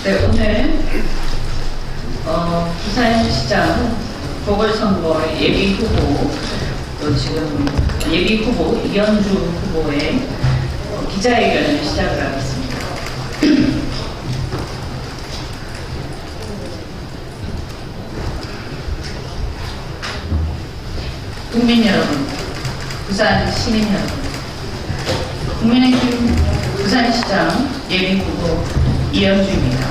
네, 오늘 부산시장 보궐선거 예비 후보, 또 지금 예비 후보 이현주 후보의 기자회견을 시작을 하겠습니다. 국민 여러분, 부산 시민 여러분, 국민의힘 부산시장 예비 후보 이현주입니다.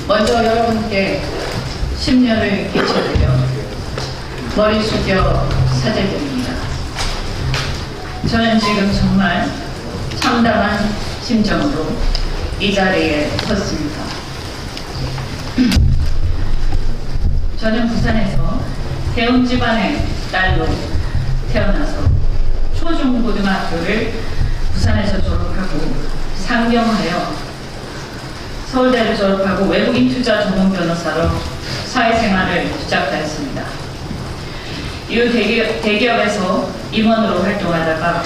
먼저 여러분께 심려를 끼쳐드려 머리 숙여 사죄드립니다. 저는 지금 정말 참담한 심정으로 이 자리에 섰습니다. 저는 부산에서 대웅 집안의 딸로 태어나서 초중고등학교를 부산에서 졸업하고 상경하여 서울대를 졸업하고 외국인 투자 전문 변호사로 사회생활을 시작하였습니다. 이후 대기업에서 임원으로 활동하다가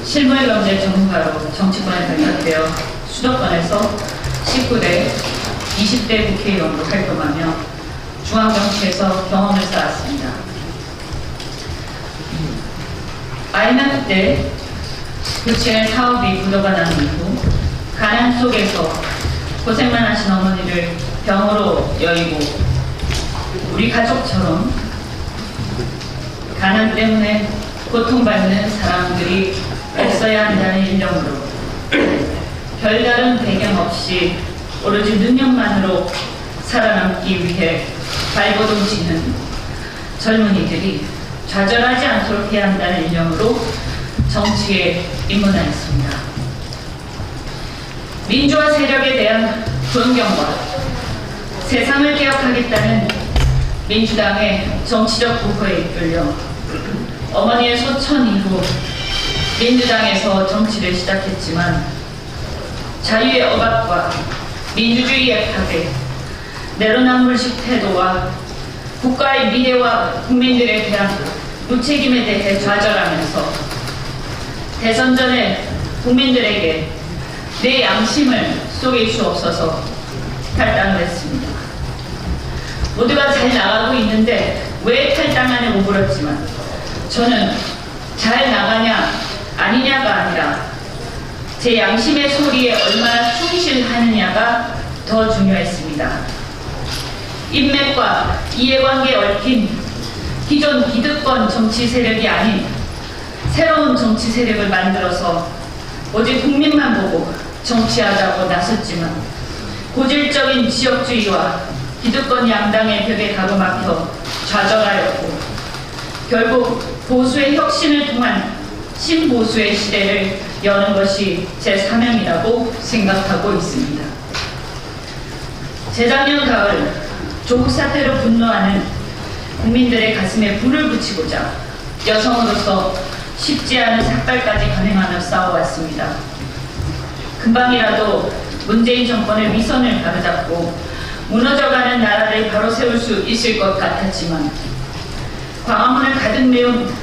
실물경제 전문가로 정치권에 발탁되어 수도권에서 19대, 20대 국회의원으로 활동하며 중앙정치에서 경험을 쌓았습니다. IMF 때 부친의 사업이 부도가 난 이후 가난 속에서 고생만 하신 어머니를 병으로 여의고 우리 가족처럼 가난 때문에 고통받는 사람들이 없어야 한다는 일념으로 별다른 배경 없이 오로지 능력만으로 살아남기 위해 발버둥 치는 젊은이들이 좌절하지 않도록 해야 한다는 일념으로 정치에 입문하였습니다. 민주화 세력에 대한 존경과 세상을 개혁하겠다는 민주당의 정치적 부호에 이끌려 어머니의 소천 이후 민주당에서 정치를 시작했지만 자유의 억압과 민주주의의 파괴, 내로남불식 태도와 국가의 미래와 국민들에 대한 무책임에 대해 좌절하면서 대선 전에 국민들에게 내 양심을 속일 수 없어서 탈당을 했습니다. 모두가 잘 나가고 있는데 왜 탈당하냐고 물었지만 저는 잘 나가냐 아니냐가 아니라 제 양심의 소리에 얼마나 충실하느냐가 더 중요했습니다. 인맥과 이해관계에 얽힌 기존 기득권 정치 세력이 아닌 새로운 정치 세력을 만들어서 오직 국민만 보고 정치하자고 나섰지만 고질적인 지역주의와 기득권 양당의 벽에 가로막혀 좌절하였고 결국 보수의 혁신을 통한 신보수의 시대를 여는 것이 제 사명이라고 생각하고 있습니다. 재작년 가을 조국 사태로 분노하는 국민들의 가슴에 불을 붙이고자 여성으로서 쉽지 않은 삭발까지 감행하며 싸워왔습니다. 금방이라도 문재인 정권의 위선을 바로잡고 무너져가는 나라를 바로 세울 수 있을 것 같았지만 광화문을 가득 메운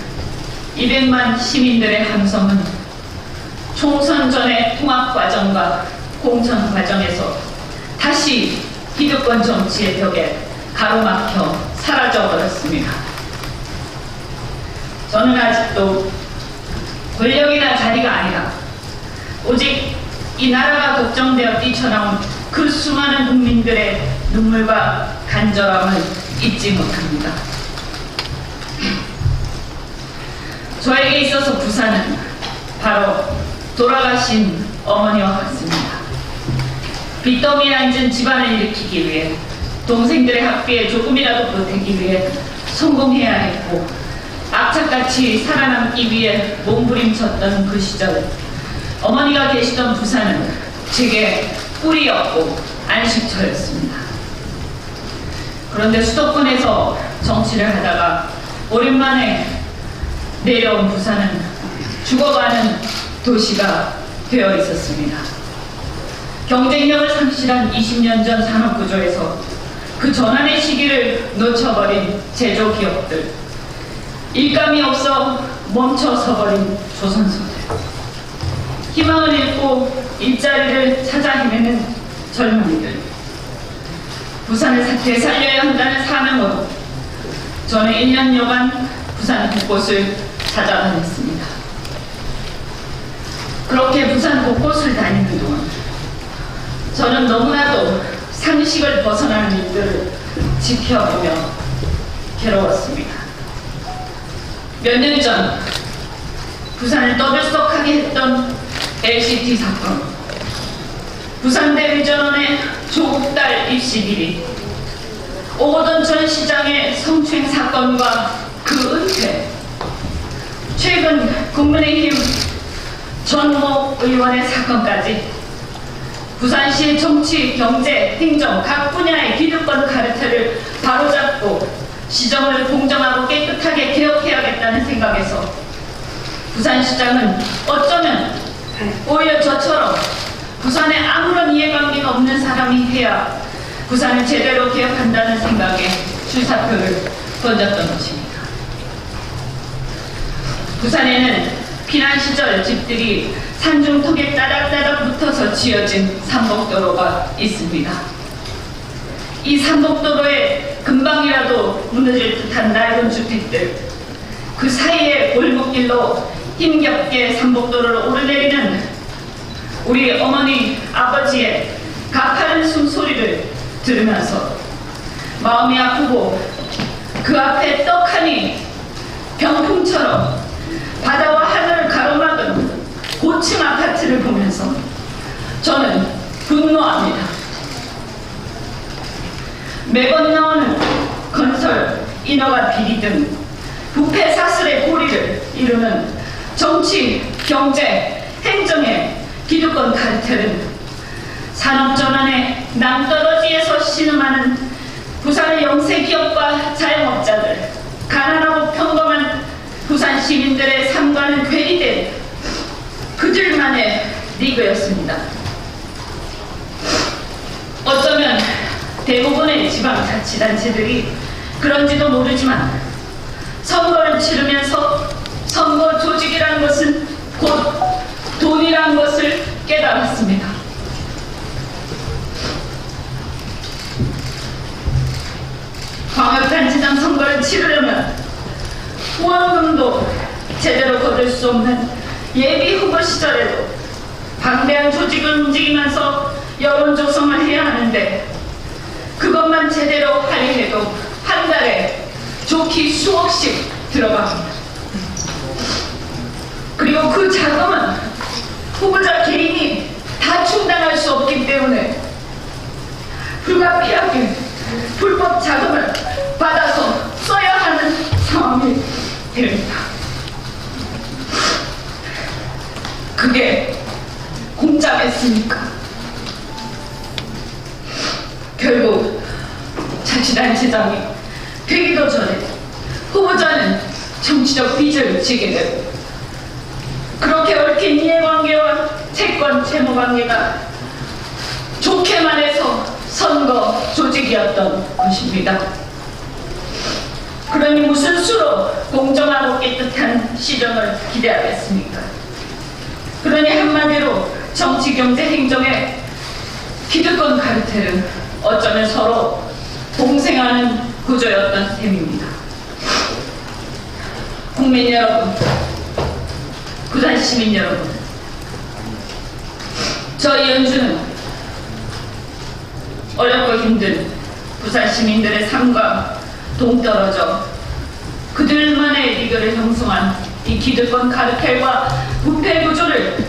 200만 시민들의 함성은 총선 전의 통합 과정과 공천 과정에서 다시 기득권 정치의 벽에 가로막혀 사라져버렸습니다. 저는 아직도 권력이나 자리가 아니라 오직 이 나라가 걱정되어 뛰쳐나온 그 수많은 국민들의 눈물과 간절함을 잊지 못합니다. 저에게 있어서 부산은 바로 돌아가신 어머니와 같습니다. 빚더미에 앉은 집안을 일으키기 위해 동생들의 학비에 조금이라도 보태기 위해 성공해야 했고 악착같이 살아남기 위해 몸부림쳤던 그 시절 어머니가 계시던 부산은 제게 뿌리였고 안식처였습니다. 그런데 수도권에서 정치를 하다가 오랜만에 내려온 부산은 죽어가는 도시가 되어 있었습니다. 경쟁력을 상실한 20년 전 산업구조에서 그 전환의 시기를 놓쳐버린 제조기업들, 일감이 없어 멈춰서버린 조선소들, 희망을 잃고 일자리를 찾아 헤매는 젊은이들, 부산을 되살려야 한다는 사명으로 저는 1년여간 부산 곳곳을 찾아다녔습니다. 그렇게 부산 곳곳을 다니는 동안 저는 너무나도 상식을 벗어나는 일들을 지켜보며 괴로웠습니다. 몇 년 전 부산을 떠들썩하게 했던 LCT 사건, 부산대 위전원의 조국 딸 입시 비리, 오거돈 전 시장의 성추행 사건과 그 은폐, 최근 국민의힘 전모 의원의 사건까지 부산시의 정치, 경제, 행정 각 분야의 기득권 카르텔을 바로잡고 시정을 공정하고 깨끗하게 개혁해야겠다는 생각에서 부산시장은 어쩌면 오히려 저처럼 부산에 아무런 이해관계가 없는 사람이 해야 부산을 제대로 개혁한다는 생각에 출사표를 던졌던 것입니다. 부산에는 피난 시절 집들이 산중턱에 따닥따닥 붙어서 지어진 삼복도로가 있습니다. 이 삼복도로에 금방이라도 무너질 듯한 낡은 주택들, 그 사이에 골목길로 힘겹게 삼복도로를 오르내리는 우리 어머니, 아버지의 가파른 숨소리를 들으면서 마음이 아프고 그 앞에 떡하니 병풍처럼 바다와 하늘을 가로막은 고층 아파트를 보면서 저는 분노합니다. 매번 나오는 건설, 인허가 비리 등 부패 사슬의 고리를 이루는 정치, 경제, 행정의 기득권 카르텔은 산업전환의 낭떠러지에서 신음하는 부산의 영세 기업과 자영업자들, 가난하고 평범한 부산 시민들의 삶과는 괴리된 그들만의 리그였습니다. 어쩌면 대부분의 지방자치단체들이 그런지도 모르지만 선거를 치르면서 선거 조직이라는 것은 곧 돈이라는 것을 깨달았습니다. 광역단체장 선거를 치르려면 후원금도 제대로 거둘 수 없는 예비 후보 시절에도 방대한 조직을 움직이면서 여론 조성을 해야 하는데 그것만 제대로 하려 해도 한 달에 좋게 수억씩 들어갑니다. 그리고 그 자금은 후보자 개인이 다 충당할 수 없기 때문에 불가피하게 불법 자금을 받아서 써야 하는 상황이 됩니다. 그게 공짜겠습니까? 결국 자치단체장이 되기도 전에 후보자는 정치적 빚을 지게 되고 그렇게 얽힌 이해관계와 채권 채무관계가 좋게 말해서 선거 조직이었던 것입니다. 그러니 무슨 수로 공정하고 깨끗한 시정을 기대하겠습니까? 그러니 한마디로 정치, 경제, 행정의 기득권 카르텔은 어쩌면 서로 동생하는 구조였던 셈입니다. 국민 여러분, 부산 시민 여러분, 저희 연주는 어렵고 힘든 부산 시민들의 삶과 동떨어져 그들만의 리그를 형성한 이 기득권 카르텔과 부패 구조를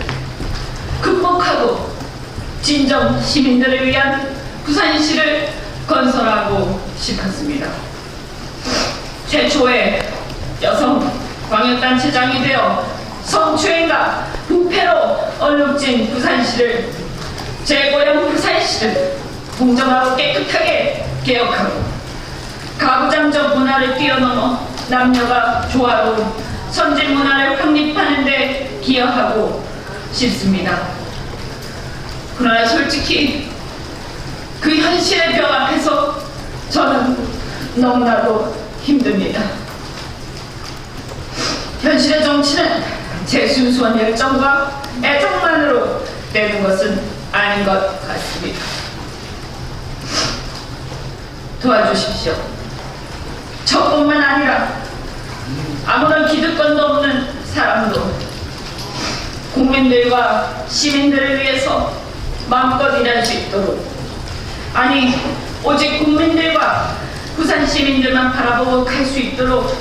극복하고 진정 시민들을 위한 부산시를 건설하고 싶었습니다. 최초의 여성 광역단체장이 되어 성추행과 부패로 얼룩진 부산시를 제 고향 부산시를 공정하고 깨끗하게 개혁하고 가부장적 문화를 뛰어넘어 남녀가 조화로운 선진 문화를 확립하는 데 기여하고 싶습니다. 그러나 솔직히 그 현실의 벽 앞에서 저는 너무나도 힘듭니다. 현실의 정치는 제 순수한 열정과 애정만으로 되는 것은 아닌 것 같습니다. 도와주십시오. 저뿐만 아니라 아무런 기득권도 없는 사람도 국민들과 시민들을 위해서 마음껏 일할 수 있도록, 아니 오직 국민들과 부산 시민들만 바라보고 갈 수 있도록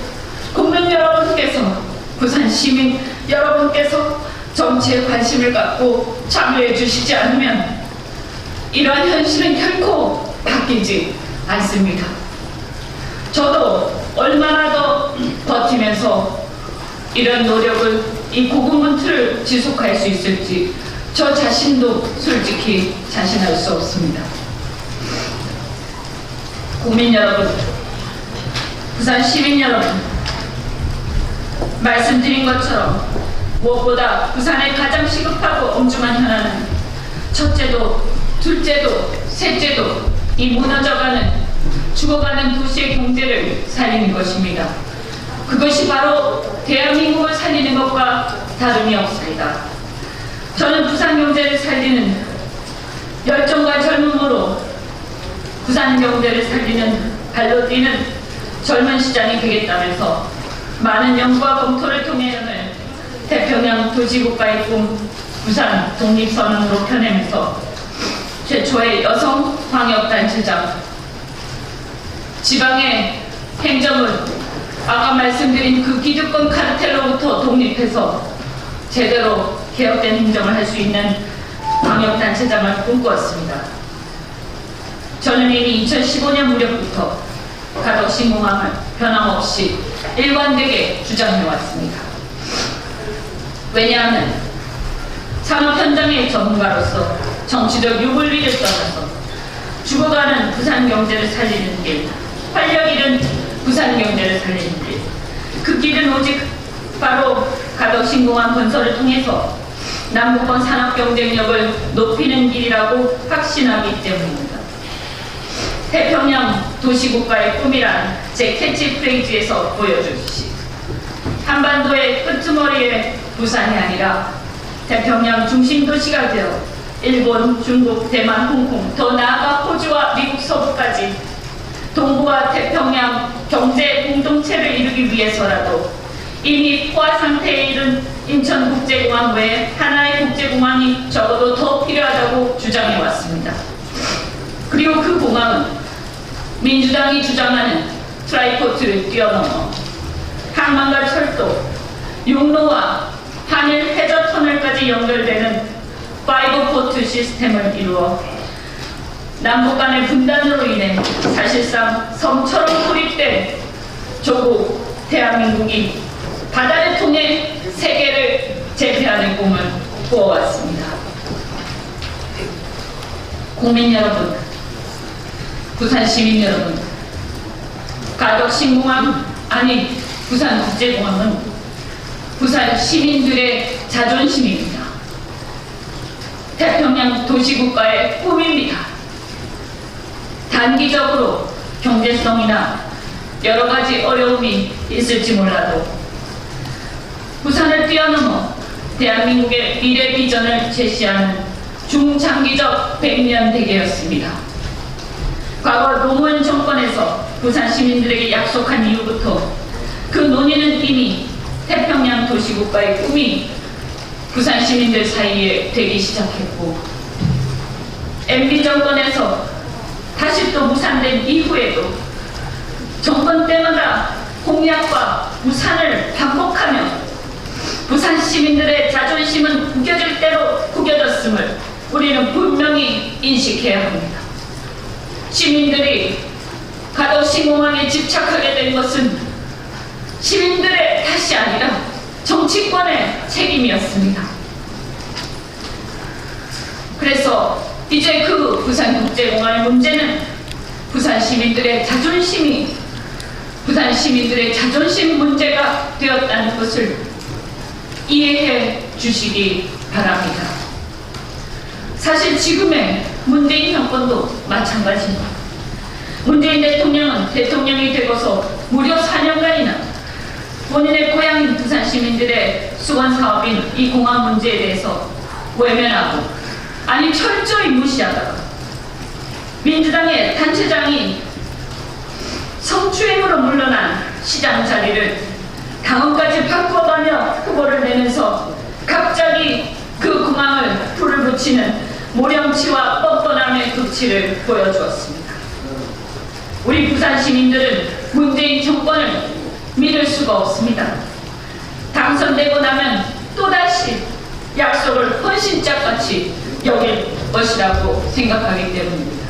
국민 여러분께서, 부산 시민 여러분께서 정치에 관심을 갖고 참여해 주시지 않으면 이러한 현실은 결코 바뀌지 않습니다. 저도 얼마나 더 버티면서 이런 노력을, 이 고군분투를 지속할 수 있을지 저 자신도 솔직히 자신할 수 없습니다. 국민 여러분, 부산 시민 여러분, 말씀드린 것처럼 무엇보다 부산의 가장 시급하고 엄중한 현안은 첫째도 둘째도 셋째도 이 무너져가는, 죽어가는 도시의 경제를 살리는 것입니다. 그것이 바로 대한민국을 살리는 것과 다름이 없습니다. 저는 부산 경제를 살리는 열정과 젊음으로 부산 경제를 살리는, 발로 뛰는 젊은 시장이 되겠다면서 많은 연구와 검토를 통해 오늘 태평양 도시국가의 꿈 부산 독립선언으로 펴내면서 최초의 여성 광역단체장, 지방의 행정은 아까 말씀드린 그 기득권 카르텔로부터 독립해서 제대로 개혁된 행정을 할 수 있는 광역단체장을 꿈꾸었습니다. 저는 이미 2015년 무렵부터 가덕신공항을 변함없이 일관되게 주장해왔습니다. 왜냐하면 산업 현장의 전문가로서 정치적 유불리를 떠나서 죽어가는 부산 경제를 살리는 길, 활력 잃은 부산 경제를 살리는 길, 그 길은 오직 바로 가덕신공항 건설을 통해서 남북권 산업 경쟁력을 높이는 길이라고 확신하기 때문입니다. 태평양 도시국가의 꿈이란 제 캐치프레이즈에서 보여주듯이 한반도의 끄트머리에 부산이 아니라 태평양 중심 도시가 되어 일본, 중국, 대만, 홍콩, 더 나아가 호주와 미국 서부까지 동부와 태평양 경제 공동체를 이루기 위해서라도 이미 포화 상태에 이른 인천국제공항 외에 하나의 국제공항이 적어도 더 필요하다고 주장해왔습니다. 그리고 그 공항은 민주당이 주장하는 트라이포트를 뛰어넘어 항만과 철도, 육로와 한일 해저 터널까지 연결되는 파이브 포트 시스템을 이루어 남북 간의 분단으로 인해 사실상 섬처럼 고립된 조국 대한민국이 바다를 통해 세계를 제패하는 꿈을 꾸어왔습니다. 국민 여러분, 부산 시민 여러분, 가덕신공항, 아니 부산국제공항은 부산 시민들의 자존심입니다. 태평양 도시국가의 꿈입니다. 단기적으로 경제성이나 여러 가지 어려움이 있을지 몰라도 부산을 뛰어넘어 대한민국의 미래 비전을 제시하는 중장기적 100년 대계였습니다. 과거 노무현 정권에서 부산 시민들에게 약속한 이후부터 그 논의는 이미 태평양 도시국가의 꿈이 부산 시민들 사이에 되기 시작했고, MB 정권에서 다시 또 무산된 이후에도 정권 때마다 공약과 무산을 반복하며 부산 시민들의 자존심은 구겨질 대로 구겨졌음을 우리는 분명히 인식해야 합니다. 시민들이 가덕신공항에 집착하게 된 것은 시민들의 탓이 아니라 정치권의 책임이었습니다. 그래서 이제 그 부산국제공항의 문제는 부산 시민들의 자존심 문제가 되었다는 것을 이해해 주시기 바랍니다. 사실 지금의 문재인 정권도 마찬가지입니다. 문재인 대통령은 대통령이 되고서 무려 4년간이나 본인의 고향인 부산 시민들의 수건 사업인 이 공항 문제에 대해서 외면하고, 아니 철저히 무시하다가 민주당의 단체장이 성추행으로 물러난 시장 자리를 당원까지 바꿔가며 후보를 내면서 갑자기 그 공항을 불을 붙이는 모령치와 뻔뻔함의 극치를 보여주었습니다. 우리 부산 시민들은 문재인 정권을 믿을 수가 없습니다. 당선되고 나면 또다시 약속을 헌신짝같이 여길 것이라고 생각하기 때문입니다.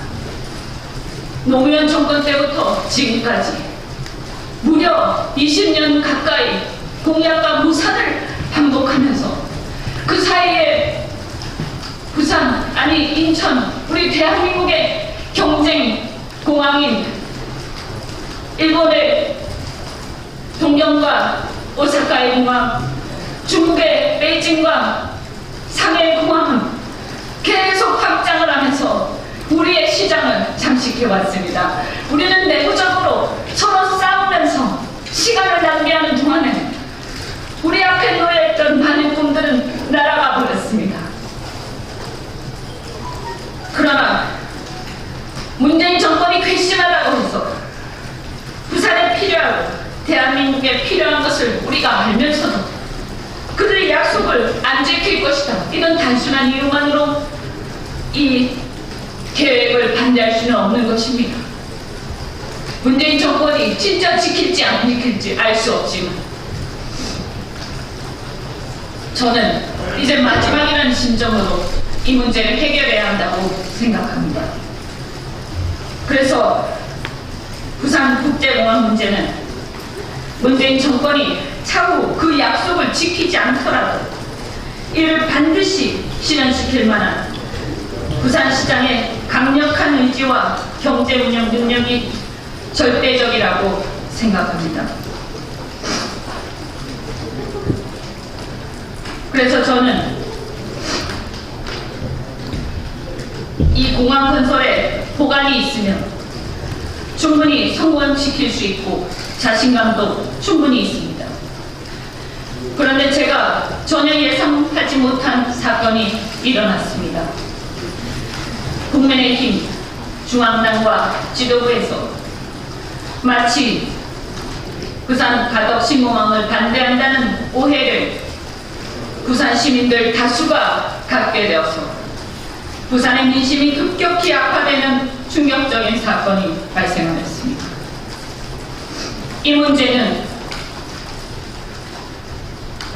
노무현 정권 때부터 지금까지 무려 20년 가까이 공약과 무산을 반복하면서 그 사이에 부산, 아니 인천, 우리 대한민국의 경쟁 공항인 일본의 동경과 오사카의 공항, 중국의 베이징과 상해의 공항은 계속 확장을 하면서 우리의 시장을 장식해왔습니다. 우리는 내부적으로 서로 싸우면서 시간을 낭비하는 동안에 우리 앞에 놓여있던 많은 꿈들은 날아가 버렸습니다. 그러나 문재인 정권이 괘씸하다고 해서 부산에 필요하고 대한민국에 필요한 것을 우리가 알면서도 그들의 약속을 안 지킬 것이다, 이런 단순한 이유만으로 이 계획을 반대할 수는 없는 것입니다. 문재인 정권이 진짜 지킬지 안 지킬지 알 수 없지만 저는 이제 마지막이라는 심정으로 이 문제를 해결해야 한다고 생각합니다. 그래서 부산국제공항 문제는 문재인 정권이 차후 그 약속을 지키지 않더라도 이를 반드시 실현시킬 만한 부산시장의 강력한 의지와 경제운영 능력이 절대적이라고 생각합니다. 그래서 저는 이 공항 건설에 보관이 있으면 충분히 성공시킬 수 있고 자신감도 충분히 있습니다. 그런데 제가 전혀 예상하지 못한 사건이 일어났습니다. 국민의힘 중앙당과 지도부에서 마치 부산 가덕 신공항을 반대한다는 오해를 부산 시민들 다수가 갖게 되어서 부산의 민심이 급격히 악화되는 충격적인 사건이 발생하였습니다. 이 문제는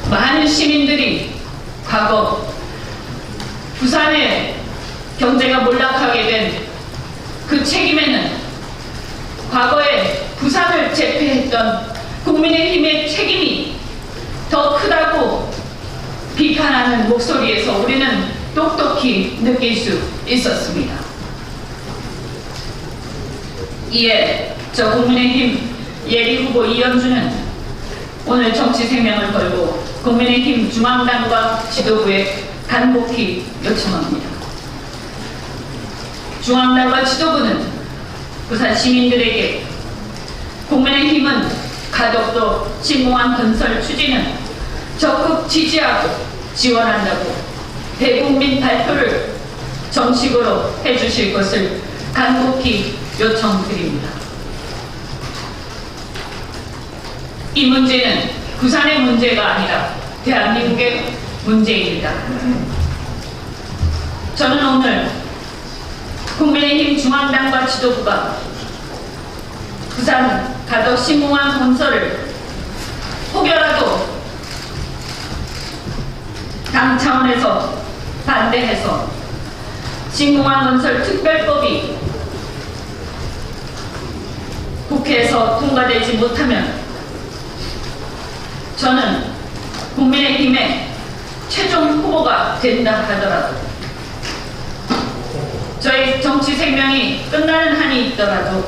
많은 시민들이 과거 부산의 경제가 몰락하게 된 그 책임에는 과거에 부산을 제패했던 국민의힘의 책임이 더 크다고 비판하는 목소리에서 우리는 똑똑히 느낄 수 있었습니다. 이에 저 국민의힘 예비후보 이현주는 오늘 정치생명을 걸고 국민의힘 중앙당과 지도부에 간곡히 요청합니다. 중앙당과 지도부는 부산 시민들에게 국민의힘은 가덕도 신공항 건설 추진은 적극 지지하고 지원한다고 대국민 발표를 정식으로 해주실 것을 간곡히 요청드립니다. 이 문제는 부산의 문제가 아니라 대한민국의 문제입니다. 저는 오늘 국민의힘 중앙당과 지도부가 부산 가덕 신공항 건설을 혹여라도 당 차원에서 반대해서 신공항 건설 특별법이 국회에서 통과되지 못하면 저는 국민의힘의 최종 후보가 된다 하더라도 저희 정치 생명이 끝나는 한이 있더라도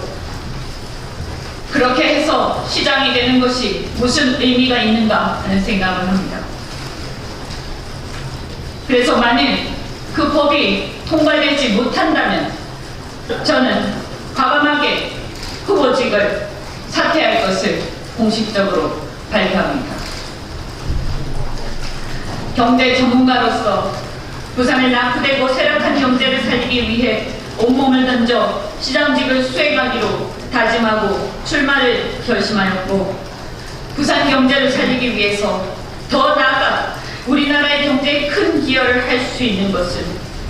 그렇게 해서 시장이 되는 것이 무슨 의미가 있는가 하는 생각을 합니다. 그래서 만일 그 법이 통과되지 못한다면 저는 과감하게 후보직을 사퇴할 것을 공식적으로 발표합니다. 경제 전문가로서 부산의 낙후되고 쇠락한 경제를 살리기 위해 온몸을 던져 시장직을 수행하기로 다짐하고 출마를 결심하였고, 부산 경제를 살리기 위해서 더 나아가 우리나라의 경제에 큰 기여를 할 수 있는 것은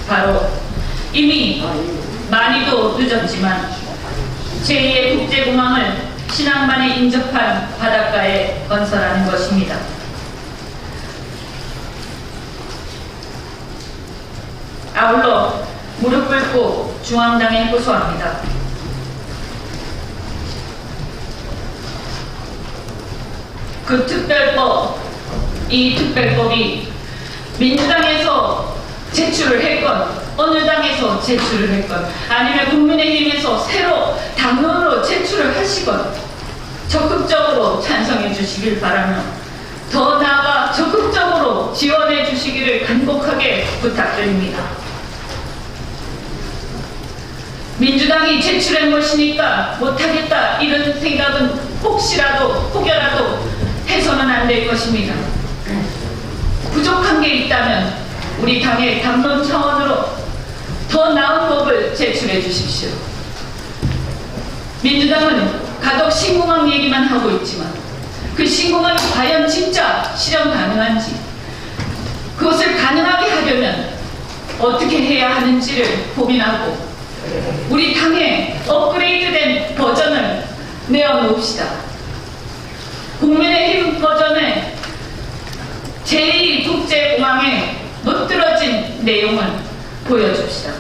바로 이미 많이도 늦었지만 제2의 국제공항을 신항만에 인접한 바닷가에 건설하는 것입니다. 아울러 무릎 꿇고 중앙당에 호소합니다. 그 특별법, 이 특별법이 민주당에서 제출을 했건 어느 당에서 제출을 했건 아니면 국민의힘에서 새로 당론으로 제출을 하시건 적극적으로 찬성해 주시길 바라며 더 나아가 적극적으로 지원해 주시기를 간곡하게 부탁드립니다. 민주당이 제출한 것이니까 못하겠다 이런 생각은 혹여라도 해서는 안 될 것입니다. 부족한 게 있다면 우리 당의 당론 차원으로 더 나은 법을 제출해 주십시오. 민주당은 가덕 신공항 얘기만 하고 있지만 그 신공항이 과연 진짜 실현 가능한지, 그것을 가능하게 하려면 어떻게 해야 하는지를 고민하고 우리 당의 업그레이드된 버전을 내어놓읍시다. 국민의힘 버전의 제2국제공항에 못들어진 내용을 보여줍시다.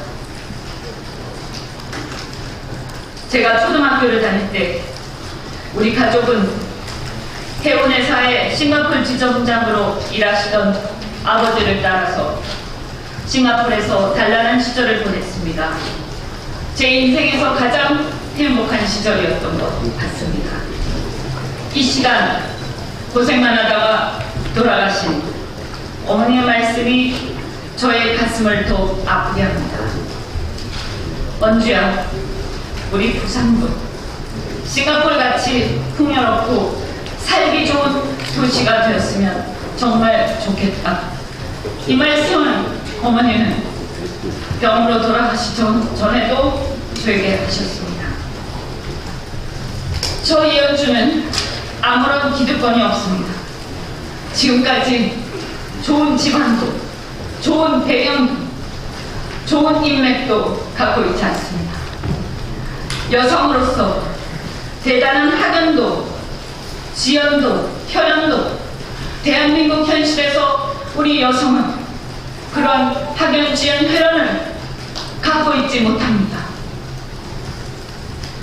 제가 초등학교를 다닐 때 우리 가족은 해운회사의 싱가포르 지점장으로 일하시던 아버지를 따라서 싱가포르에서 단란한 시절을 보냈습니다. 제 인생에서 가장 행복한 시절이었던 것 같습니다. 이 시간 고생만 하다가 돌아가신 어머니의 말씀이 저의 가슴을 더욱 아프게 합니다. 언주야, 우리 부산도 싱가포르같이 풍요롭고 살기 좋은 도시가 되었으면 정말 좋겠다. 이 말씀은 어머니는 병으로 돌아가시기 전에도 저에게 하셨습니다. 저희 연주는 아무런 기득권이 없습니다. 지금까지 좋은 집안도, 좋은 배경도, 좋은 인맥도 갖고 있지 않습니다. 여성으로서 대단한 학연도, 지연도, 혈연도, 대한민국 현실에서 우리 여성은 그런 학연, 지연, 혈연을 갖고 있지 못합니다.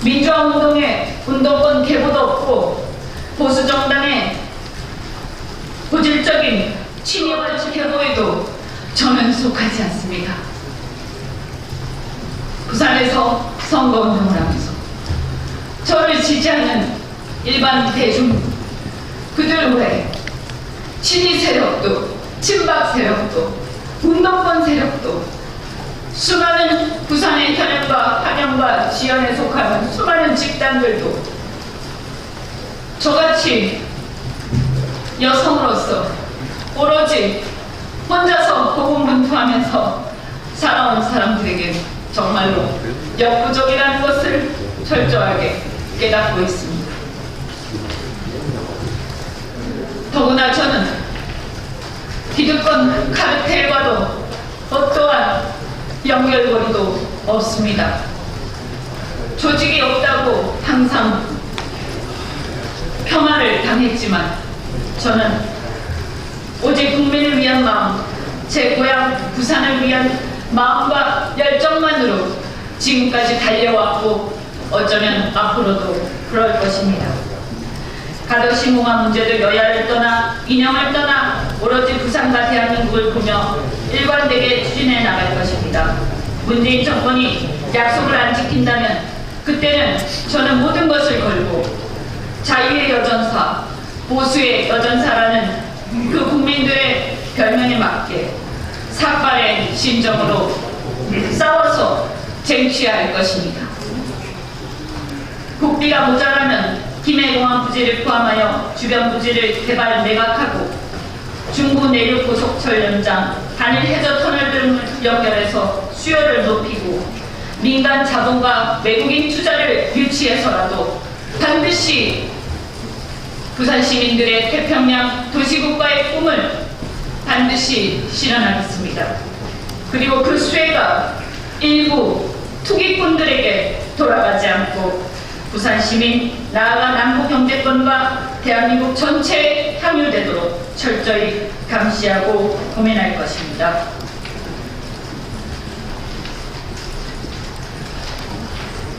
민주화운동에 운동권 계보도 없고 보수정당의 고질적인 친일적 계보에도 저는 속하지 않습니다. 부산에서 선거운동을 하면서 저를 지지하는 일반 대중, 그들 외에 친일 세력도, 친박 세력도, 운동권 세력도, 수많은 부산의 혈연과 학연과 지연에 속하는 수많은 집단들도 저같이 여성으로서 오로지 혼자서 고군분투하면서 살아온 사람들에게 정말로 역부족이라는 것을 철저하게 깨닫고 있습니다. 더구나 저는 기득권 카르텔과도 어떠한 연결고리도 없습니다. 조직이 없다고 항상 폄하를 당했지만 저는 오직 국민을 위한 마음, 제 고향 부산을 위한 마음과 열정만으로 지금까지 달려왔고 어쩌면 앞으로도 그럴 것입니다. 가덕신공항 문제도 여야를 떠나 이념을 떠나 오로지 부산과 대한민국을 보며 일관되게 추진해 나갈 것입니다. 문재인 정권이 약속을 안 지킨다면 그때는 저는 모든 것을 걸고 자유의 여전사, 보수의 여전사라는 그 국민들의 별명에 맞게 삭발의 심정으로 싸워서 쟁취할 것입니다. 국비가 모자라면 김해공항 부지를 포함하여 주변 부지를 개발 매각하고 중부 내륙 고속철 연장, 단일 해저 터널 등을 연결해서 수요를 높이고 민간 자본과 외국인 투자를 유치해서라도 반드시 부산 시민들의 태평양 도시국가의 꿈을 반드시 실현하겠습니다. 그리고 그 수혜가 일부 투기꾼들에게 돌아가지 않고 부산 시민, 나아가 남북 경제권과 대한민국 전체에 향유되도록 철저히 감시하고 고민할 것입니다.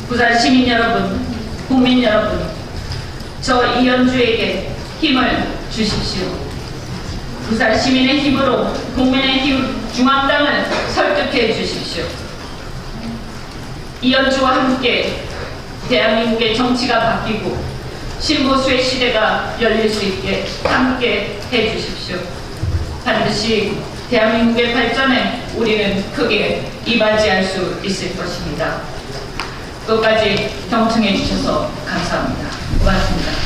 부산 시민 여러분, 국민 여러분, 저 이현주에게 힘을 주십시오. 부산 시민의 힘으로 국민의힘 중앙당을 설득해 주십시오. 이현주와 함께 대한민국의 정치가 바뀌고 신보수의 시대가 열릴 수 있게 함께 해주십시오. 반드시 대한민국의 발전에 우리는 크게 이바지할 수 있을 것입니다. 끝까지 경청해 주셔서 감사합니다. 고맙습니다.